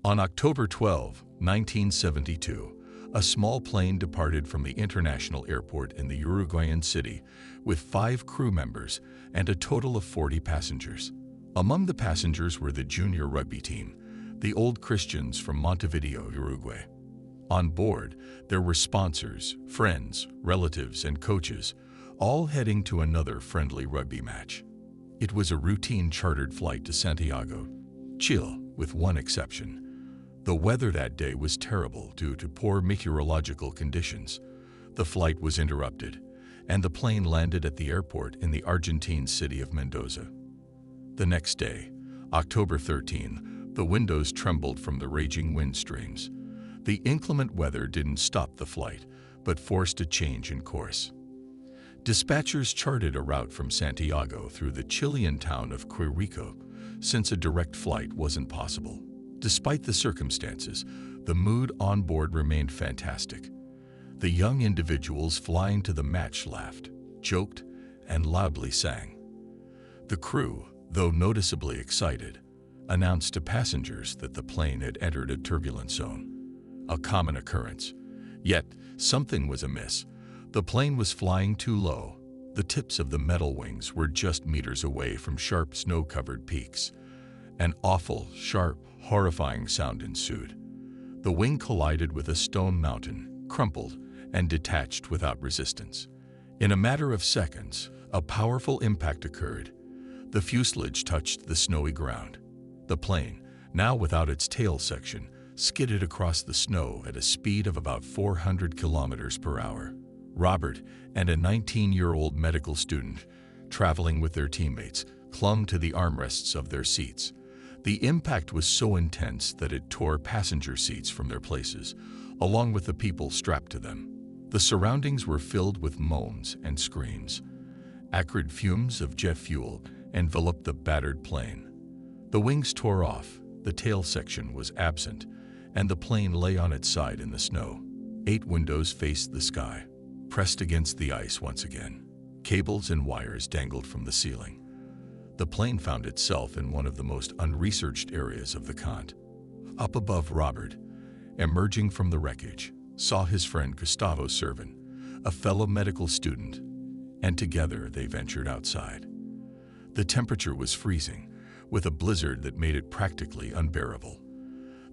On October 12, 1972, a small plane departed from the international airport in the Uruguayan city with 5 crew members and a total of 40 passengers. Among the passengers were the junior rugby team, the Old Christians from Montevideo, Uruguay. On board, there were sponsors, friends, relatives, and coaches, all heading to another friendly rugby match. It was a routine chartered flight to Santiago, Chile, with one exception. The weather that day was terrible due to poor meteorological conditions. The flight was interrupted, and the plane landed at the airport in the Argentine city of Mendoza. The next day, October 13, the windows trembled from the raging wind streams. The inclement weather didn't stop the flight, but forced a change in course. Dispatchers charted a route from Santiago through the Chilean town of Quirico, since a direct flight wasn't possible. Despite the circumstances, the mood on board remained fantastic. The young individuals flying to the match laughed, joked, and loudly sang. The crew, though noticeably excited, announced to passengers that the plane had entered a turbulent zone, a common occurrence. Yet, something was amiss. The plane was flying too low. The tips of the metal wings were just meters away from sharp snow-covered peaks. An awful, sharp, horrifying sound ensued. The wing collided with a stone mountain, crumpled, and detached without resistance. In a matter of seconds, a powerful impact occurred. The fuselage touched the snowy ground. The plane, now without its tail section, skidded across the snow at a speed of about 400 kilometers per hour. Robert and a 19-year-old medical student, traveling with their teammates, clung to the armrests of their seats. The impact was so intense that it tore passenger seats from their places, along with the people strapped to them. The surroundings were filled with moans and screams. Acrid fumes of jet fuel enveloped the battered plane. The wings tore off, the tail section was absent, and the plane lay on its side in the snow. 8 windows faced the sky, pressed against the ice once again. Cables and wires dangled from the ceiling. The plane found itself in one of the most unresearched areas of the continent. Up above, Robert, emerging from the wreckage, saw his friend Gustavo Servin, a fellow medical student, and together they ventured outside. The temperature was freezing, with a blizzard that made it practically unbearable.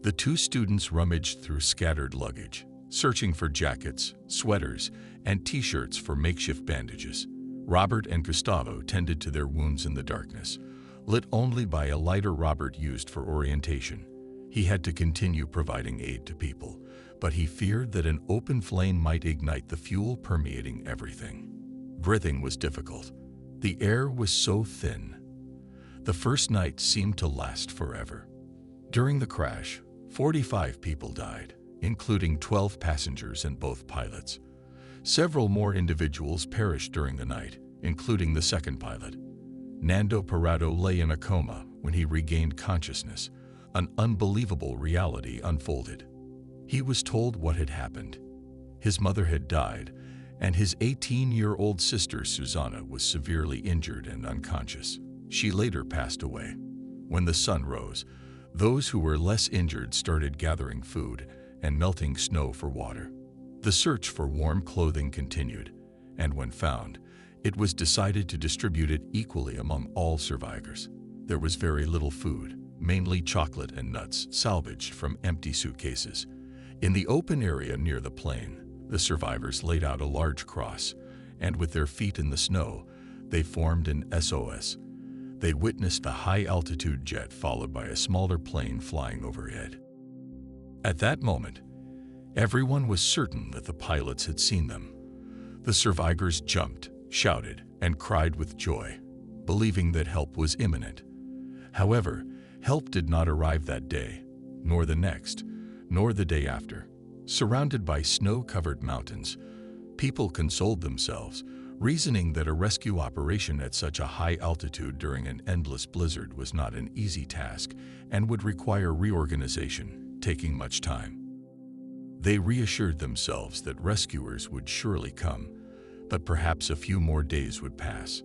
The 2 students rummaged through scattered luggage, searching for jackets, sweaters, and t-shirts for makeshift bandages. Robert and Gustavo tended to their wounds in the darkness, lit only by a lighter Robert used for orientation. He had to continue providing aid to people, but he feared that an open flame might ignite the fuel permeating everything. Breathing was difficult. The air was so thin. The first night seemed to last forever. During the crash, 45 people died, including 12 passengers and both pilots. Several more individuals perished during the night, including the second pilot. Nando Parado lay in a coma when he regained consciousness. An unbelievable reality unfolded. He was told what had happened. His mother had died, and his 18-year-old sister Susanna was severely injured and unconscious. She later passed away. When the sun rose, those who were less injured started gathering food and melting snow for water. The search for warm clothing continued, and when found, it was decided to distribute it equally among all survivors. There was very little food, mainly chocolate and nuts salvaged from empty suitcases. In the open area near the plane, the survivors laid out a large cross, and with their feet in the snow, they formed an SOS. They witnessed a high-altitude jet followed by a smaller plane flying overhead. At that moment, everyone was certain that the pilots had seen them. The survivors jumped, shouted, and cried with joy, believing that help was imminent. However, help did not arrive that day, nor the next, nor the day after. Surrounded by snow-covered mountains, people consoled themselves, reasoning that a rescue operation at such a high altitude during an endless blizzard was not an easy task and would require reorganization, taking much time. They reassured themselves that rescuers would surely come, but perhaps a few more days would pass.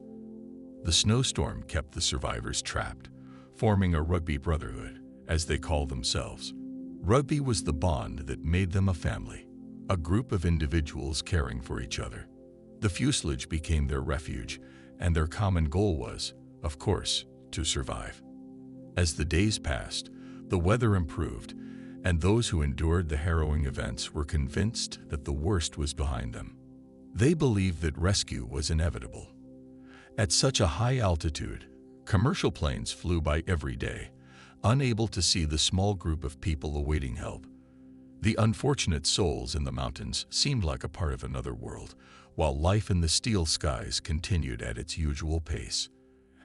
The snowstorm kept the survivors trapped, forming a rugby brotherhood, as they call themselves. Rugby was the bond that made them a family, a group of individuals caring for each other. The fuselage became their refuge, and their common goal was, of course, to survive. As the days passed, the weather improved, and those who endured the harrowing events were convinced that the worst was behind them. They believed that rescue was inevitable. At such a high altitude, commercial planes flew by every day, unable to see the small group of people awaiting help. The unfortunate souls in the mountains seemed like a part of another world, while life in the steel skies continued at its usual pace.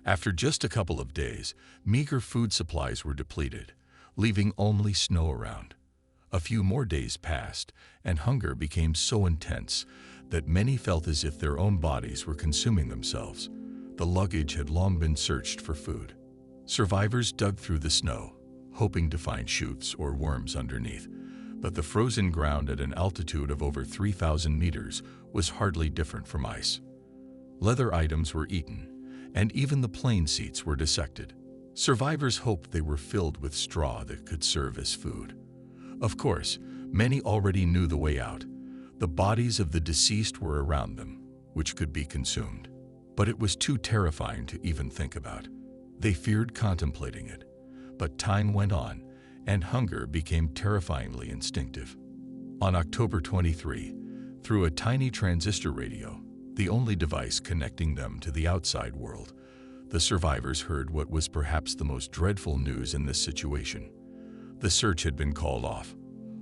After just a couple of days, meager food supplies were depleted, leaving only snow around. A few more days passed, and hunger became so intense that many felt as if their own bodies were consuming themselves. The luggage had long been searched for food. Survivors dug through the snow, hoping to find shoots or worms underneath, but the frozen ground at an altitude of over 3,000 meters was hardly different from ice. Leather items were eaten, and even the plane seats were dissected. Survivors hoped they were filled with straw that could serve as food. Of course, many already knew the way out. The bodies of the deceased were around them, which could be consumed. But it was too terrifying to even think about. They feared contemplating it. But time went on, and hunger became terrifyingly instinctive. On October 23, through a tiny transistor radio, the only device connecting them to the outside world, the survivors heard what was perhaps the most dreadful news in this situation. The search had been called off.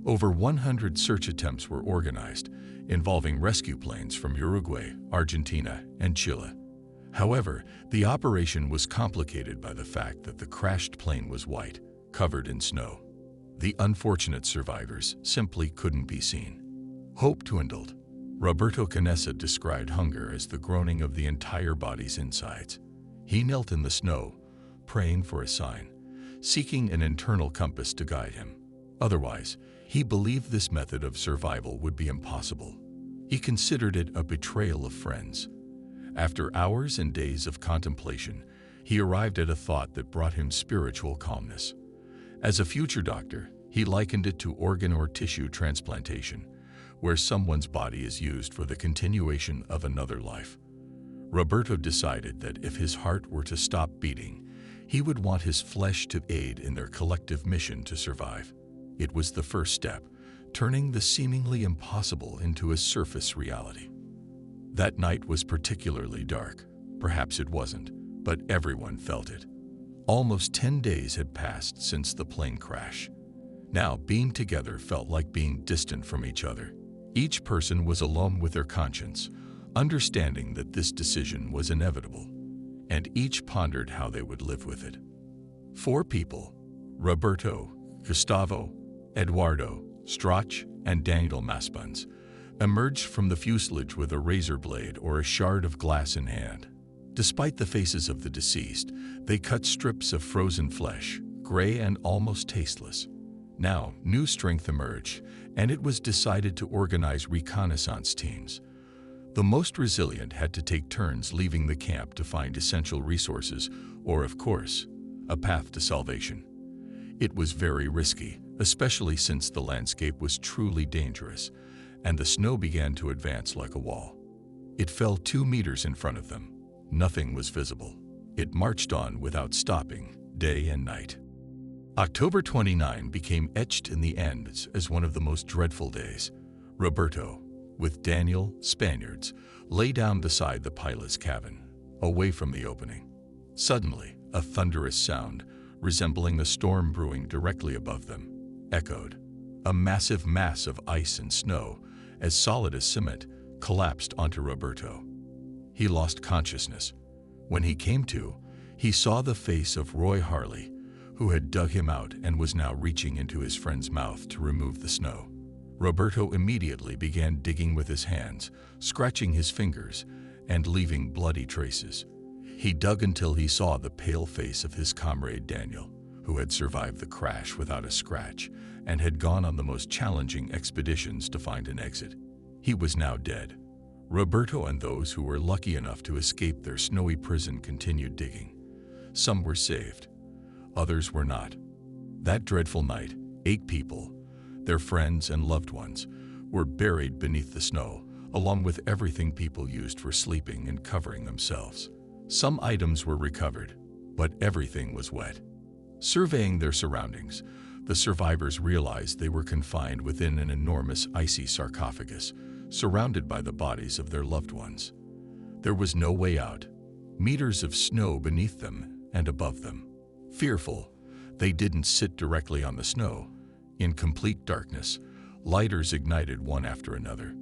Over 100 search attempts were organized, involving rescue planes from Uruguay, Argentina, and Chile. However, the operation was complicated by the fact that the crashed plane was white, covered in snow. The unfortunate survivors simply couldn't be seen. Hope dwindled. Roberto Canessa described hunger as the groaning of the entire body's insides. He knelt in the snow, praying for a sign, seeking an internal compass to guide him. Otherwise, he believed this method of survival would be impossible. He considered it a betrayal of friends. After hours and days of contemplation, he arrived at a thought that brought him spiritual calmness. As a future doctor, he likened it to organ or tissue transplantation, where someone's body is used for the continuation of another life. Roberto decided that if his heart were to stop beating, he would want his flesh to aid in their collective mission to survive. It was the first step, turning the seemingly impossible into a surface reality. That night was particularly dark. Perhaps it wasn't, but everyone felt it. Almost 10 days had passed since the plane crash. Now, being together felt like being distant from each other. Each person was alone with their conscience, understanding that this decision was inevitable, and each pondered how they would live with it. 4 people, Roberto, Gustavo, Eduardo, Strach, and Daniel Maspans, emerged from the fuselage with a razor blade or a shard of glass in hand. Despite the faces of the deceased, they cut strips of frozen flesh, gray and almost tasteless. Now, new strength emerged, and it was decided to organize reconnaissance teams. The most resilient had to take turns leaving the camp to find essential resources or, of course, a path to salvation. It was very risky, especially since the landscape was truly dangerous, and the snow began to advance like a wall. It fell 2 meters in front of them. Nothing was visible. It marched on without stopping, day and night. October 29 became etched in the ends as one of the most dreadful days. Roberto, with Daniel, Spaniards, lay down beside the pilot's cabin, away from the opening. Suddenly, a thunderous sound, resembling a storm brewing directly above them, echoed. A massive mass of ice and snow, as solid as cement, collapsed onto Roberto. He lost consciousness. When he came to, he saw the face of Roy Harley, who had dug him out and was now reaching into his friend's mouth to remove the snow. Roberto immediately began digging with his hands, scratching his fingers, and leaving bloody traces. He dug until he saw the pale face of his comrade Daniel, who had survived the crash without a scratch and had gone on the most challenging expeditions to find an exit. He was now dead. Roberto and those who were lucky enough to escape their snowy prison continued digging. Some were saved. Others were not. That dreadful night, 8 people, their friends and loved ones, were buried beneath the snow, along with everything people used for sleeping and covering themselves. Some items were recovered, but everything was wet. Surveying their surroundings, the survivors realized they were confined within an enormous icy sarcophagus, surrounded by the bodies of their loved ones. There was no way out, meters of snow beneath them and above them. Fearful, they didn't sit directly on the snow. In complete darkness, lighters ignited one after another.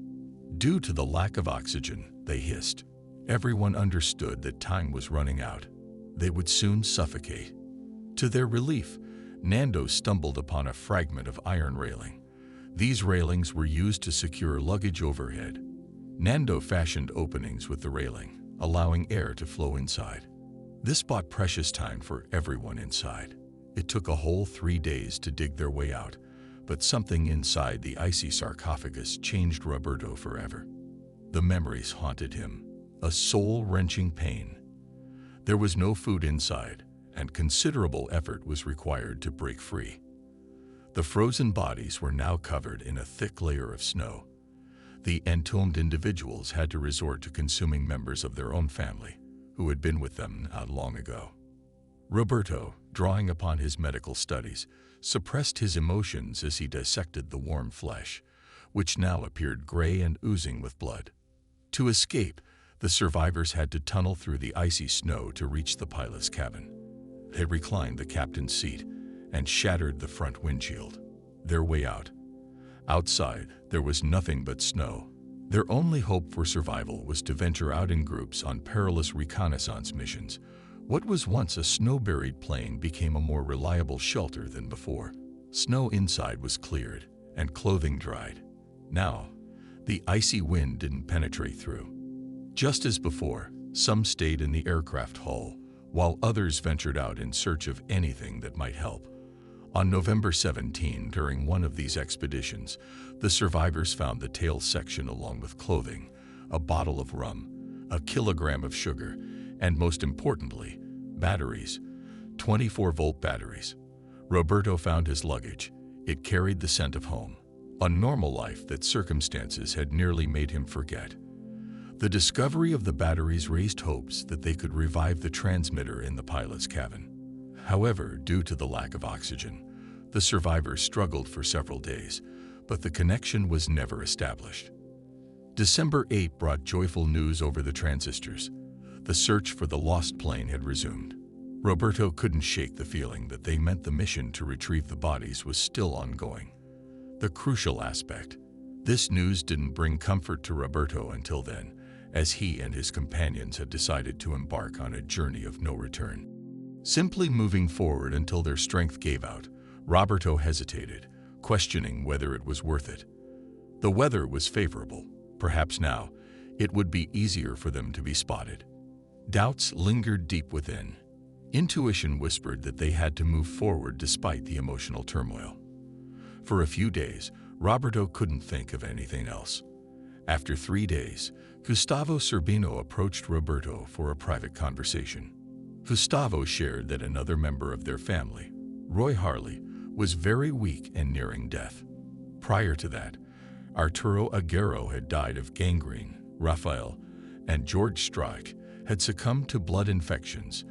Due to the lack of oxygen, they hissed. Everyone understood that time was running out. They would soon suffocate. To their relief, Nando stumbled upon a fragment of iron railing. These railings were used to secure luggage overhead. Nando fashioned openings with the railing, allowing air to flow inside. This bought precious time for everyone inside. It took a whole 3 days to dig their way out, but something inside the icy sarcophagus changed Roberto forever. The memories haunted him, a soul-wrenching pain. There was no food inside, and considerable effort was required to break free. The frozen bodies were now covered in a thick layer of snow. The entombed individuals had to resort to consuming members of their own family, who had been with them not long ago. Roberto, drawing upon his medical studies, suppressed his emotions as he dissected the warm flesh, which now appeared gray and oozing with blood. To escape, the survivors had to tunnel through the icy snow to reach the pilot's cabin. They reclined the captain's seat and shattered the front windshield. Their way out. Outside, there was nothing but snow. Their only hope for survival was to venture out in groups on perilous reconnaissance missions. What was once a snow-buried plane became a more reliable shelter than before. Snow inside was cleared and clothing dried. Now, the icy wind didn't penetrate through. Just as before, some stayed in the aircraft hull, while others ventured out in search of anything that might help. On November 17, during one of these expeditions, the survivors found the tail section along with clothing, a bottle of rum, a kilogram of sugar, and most importantly, batteries, 24-volt batteries. Roberto found his luggage. It carried the scent of home, a normal life that circumstances had nearly made him forget. The discovery of the batteries raised hopes that they could revive the transmitter in the pilot's cabin. However, due to the lack of oxygen, the survivors struggled for several days, but the connection was never established. December 8 brought joyful news over the transistors. The search for the lost plane had resumed. Roberto couldn't shake the feeling that they meant the mission to retrieve the bodies was still ongoing. The crucial aspect. This news didn't bring comfort to Roberto until then, as he and his companions had decided to embark on a journey of no return. Simply moving forward until their strength gave out, Roberto hesitated, questioning whether it was worth it. The weather was favorable. Perhaps now, it would be easier for them to be spotted. Doubts lingered deep within. Intuition whispered that they had to move forward despite the emotional turmoil. For a few days, Roberto couldn't think of anything else. After 3 days, Gustavo Cerbino approached Roberto for a private conversation. Gustavo shared that another member of their family, Roy Harley, was very weak and nearing death. Prior to that, Arturo Aguero had died of gangrene, Rafael and George Strike had succumbed to blood infections,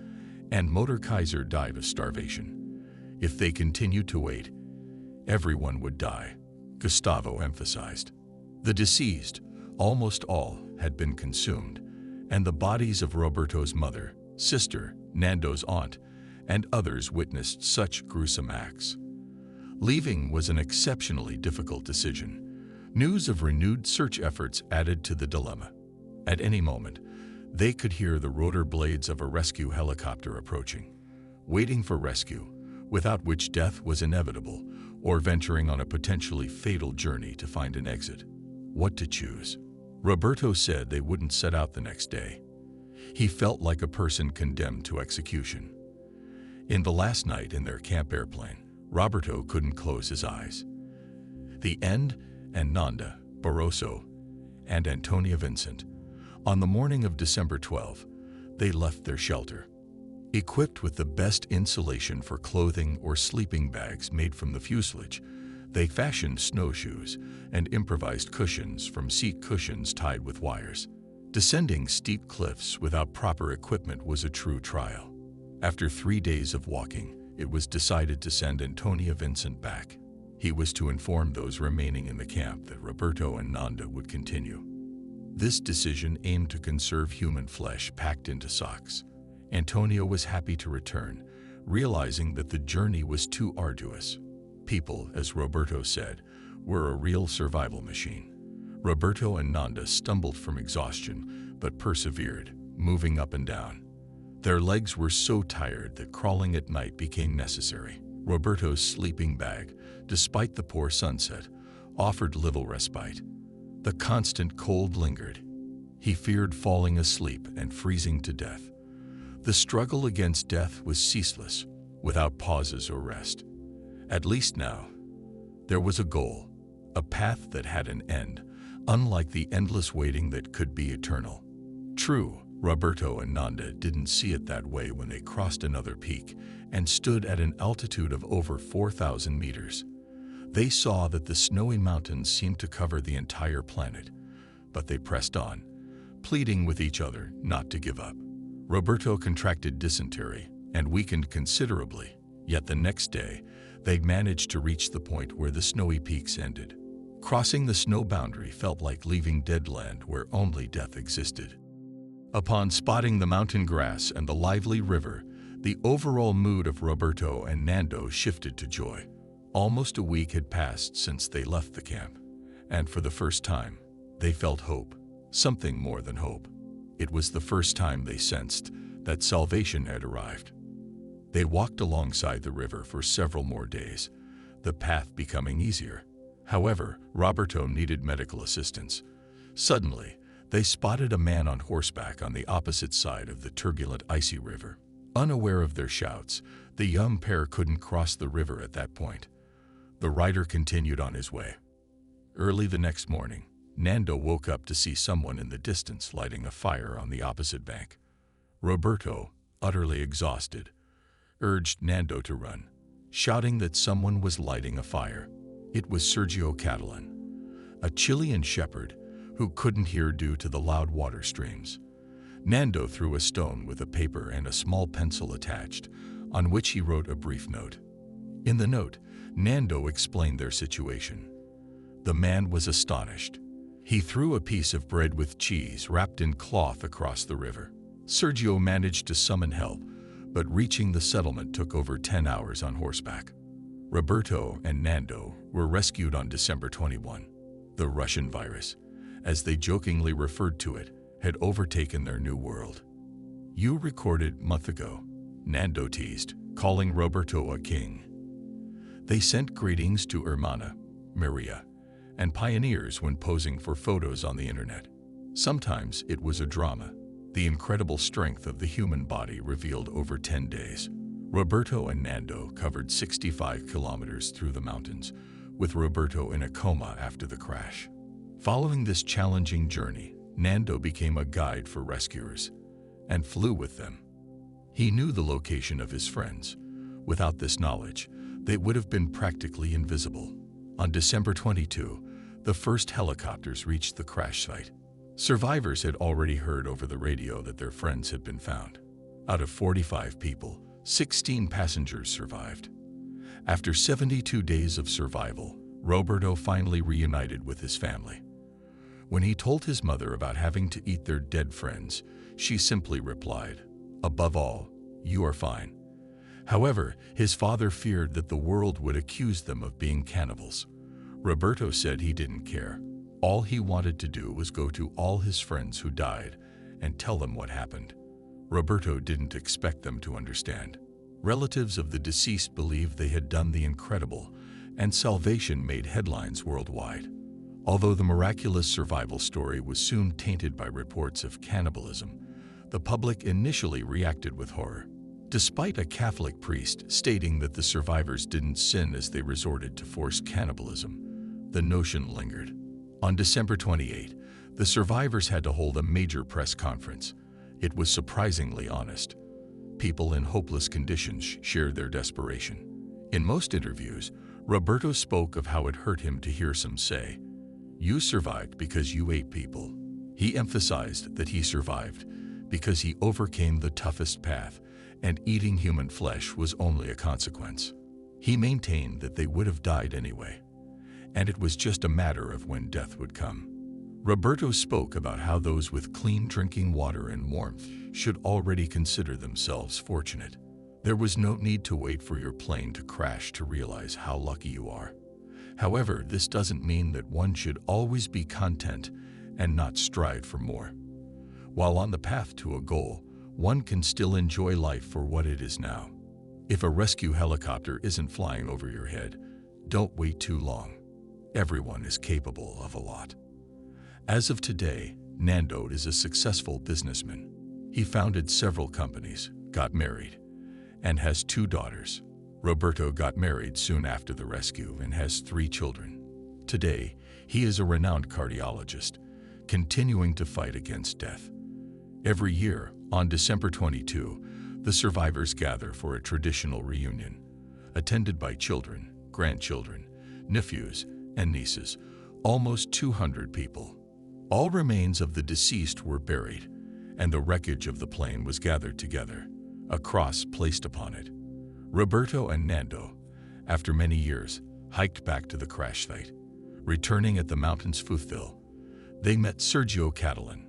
and Motor Kaiser died of starvation. If they continued to wait, everyone would die, Gustavo emphasized. The deceased, almost all, had been consumed, and the bodies of Roberto's mother, sister, Nando's aunt, and others witnessed such gruesome acts. Leaving was an exceptionally difficult decision. News of renewed search efforts added to the dilemma. At any moment, they could hear the rotor blades of a rescue helicopter approaching. Waiting for rescue, without which death was inevitable, or venturing on a potentially fatal journey to find an exit. What to choose? Roberto said they wouldn't set out the next day. He felt like a person condemned to execution. In the last night in their camp airplane, Roberto couldn't close his eyes. The end and Nanda, Barroso, and Antonia Vincent. On the morning of December 12, they left their shelter. Equipped with the best insulation for clothing or sleeping bags made from the fuselage, they fashioned snowshoes and improvised cushions from seat cushions tied with wires. Descending steep cliffs without proper equipment was a true trial. After 3 days of walking, it was decided to send Antonio Vincent back. He was to inform those remaining in the camp that Roberto and Nanda would continue. This decision aimed to conserve human flesh packed into socks. Antonio was happy to return, realizing that the journey was too arduous. People, as Roberto said, were a real survival machine. Roberto and Nanda stumbled from exhaustion, but persevered, moving up and down. Their legs were so tired that crawling at night became necessary. Roberto's sleeping bag, despite the poor sunset, offered little respite. The constant cold lingered. He feared falling asleep and freezing to death. The struggle against death was ceaseless, without pauses or rest. At least now, there was a goal, a path that had an end, unlike the endless waiting that could be eternal. True, Roberto and Nanda didn't see it that way when they crossed another peak and stood at an altitude of over 4,000 meters. They saw that the snowy mountains seemed to cover the entire planet, but they pressed on, pleading with each other not to give up. Roberto contracted dysentery and weakened considerably, yet the next day, they managed to reach the point where the snowy peaks ended. Crossing the snow boundary felt like leaving dead land where only death existed. Upon spotting the mountain grass and the lively river, the overall mood of Roberto and Nando shifted to joy. Almost a week had passed since they left the camp, and for the first time, they felt hope, something more than hope. It was the first time they sensed that salvation had arrived. They walked alongside the river for several more days, the path becoming easier. However, Roberto needed medical assistance. Suddenly, they spotted a man on horseback on the opposite side of the turbulent, icy river. Unaware of their shouts, the young pair couldn't cross the river at that point. The rider continued on his way. Early the next morning, Nando woke up to see someone in the distance lighting a fire on the opposite bank. Roberto, utterly exhausted, urged Nando to run, shouting that someone was lighting a fire. It was Sergio Catalan, a Chilean shepherd who couldn't hear due to the loud water streams. Nando threw a stone with a paper and a small pencil attached, on which he wrote a brief note. In the note, Nando explained their situation. The man was astonished. He threw a piece of bread with cheese wrapped in cloth across the river. Sergio managed to summon help, but reaching the settlement took over 10 hours on horseback. Roberto and Nando were rescued on December 21. The Russian virus, as they jokingly referred to it, had overtaken their new world. "You recorded a month ago," Nando teased, calling Roberto a king. They sent greetings to Hermana, Maria, and pioneers when posing for photos on the internet. Sometimes it was a drama, the incredible strength of the human body revealed over 10 days. Roberto and Nando covered 65 kilometers through the mountains, with Roberto in a coma after the crash. Following this challenging journey, Nando became a guide for rescuers and flew with them. He knew the location of his friends. Without this knowledge, they would have been practically invisible. On December 22, the first helicopters reached the crash site. Survivors had already heard over the radio that their friends had been found. Out of 45 people, 16 passengers survived. After 72 days of survival, Roberto finally reunited with his family. When he told his mother about having to eat their dead friends, she simply replied, "Above all, you are fine." However, his father feared that the world would accuse them of being cannibals. Roberto said he didn't care. All he wanted to do was go to all his friends who died and tell them what happened. Roberto didn't expect them to understand. Relatives of the deceased believed they had done the incredible, and salvation made headlines worldwide. Although the miraculous survival story was soon tainted by reports of cannibalism, the public initially reacted with horror. Despite a Catholic priest stating that the survivors didn't sin as they resorted to forced cannibalism, the notion lingered. On December 28, the survivors had to hold a major press conference. It was surprisingly honest. People in hopeless conditions shared their desperation. In most interviews, Roberto spoke of how it hurt him to hear some say, "You survived because you ate people." He emphasized that he survived because he overcame the toughest path, and eating human flesh was only a consequence. He maintained that they would have died anyway, and it was just a matter of when death would come. Roberto spoke about how those with clean drinking water and warmth should already consider themselves fortunate. There was no need to wait for your plane to crash to realize how lucky you are. However, this doesn't mean that one should always be content and not strive for more. While on the path to a goal, one can still enjoy life for what it is now. If a rescue helicopter isn't flying over your head, don't wait too long. Everyone is capable of a lot. As of today, Nando is a successful businessman. He founded several companies, got married, and has 2 daughters. Roberto got married soon after the rescue and has 3 children. Today, he is a renowned cardiologist, continuing to fight against death. Every year, on December 22, the survivors gather for a traditional reunion, attended by children, grandchildren, nephews, and nieces, almost 200 people. All remains of the deceased were buried, and the wreckage of the plane was gathered together, a cross placed upon it. Roberto and Nando, after many years, hiked back to the crash site. Returning at the mountain's foothill, they met Sergio Catalan.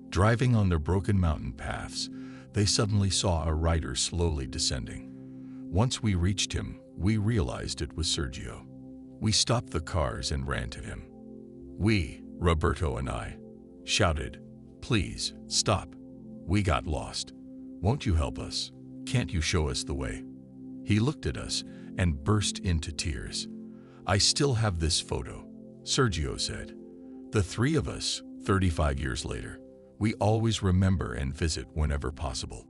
Driving on their broken mountain paths, they suddenly saw a rider slowly descending. Once we reached him, we realized it was Sergio. We stopped the cars and ran to him. We, Roberto and I, shouted, "Please, stop. We got lost. Won't you help us? Can't you show us the way?" He looked at us and burst into tears. "I still have this photo," Sergio said. "The 3 of us, 35 years later, we always remember and visit whenever possible."